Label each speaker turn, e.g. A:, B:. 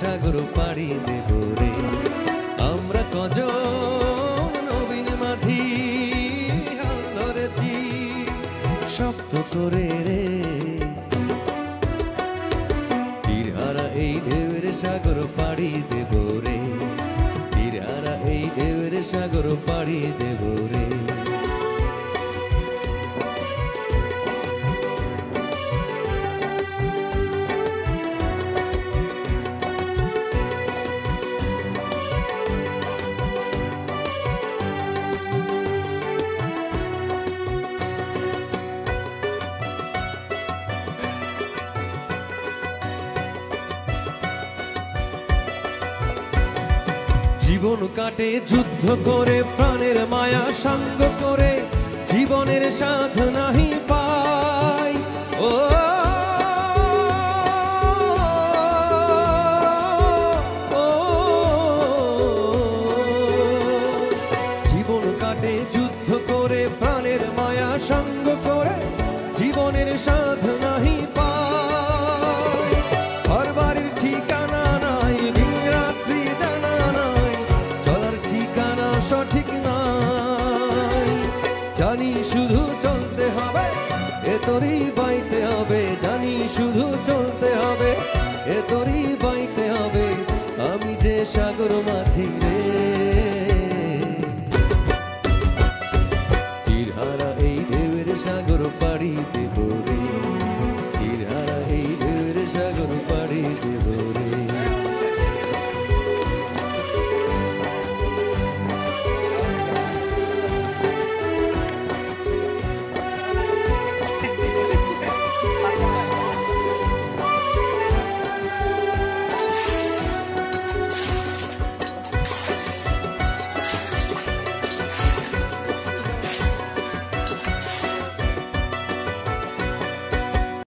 A: সাগর পাড়ি দেব রে। আমরা কজন নবীন মাঝি হাল ধরেছি শক্ত করে রে। তীরহারা এই ঢেউয়ের সাগর পাড়ি দেব রে। তীরহারা এই ঢেউয়ের সাগর পাড়ি দেব রে। জীবন কাটে যুদ্ধ করে, প্রাণের মায়া সঙ্গ করে, জীবনের স্বাদ নাহি পাই। ও জীবন কাটে যুদ্ধ করে, প্রাণের মায়া সঙ্গ করে, জীবনের স্বাদ নাহি পাই। ঘর বাড়ির ঠিকানা নাই, দিন রাত্রি জানা নাই, চলার ঠিকানা সঠিক নাই। জানি শুধু চলতে হবে, এ তোরই বাইতে হবে, জানি শুধু চলতে হবে, এ তোরই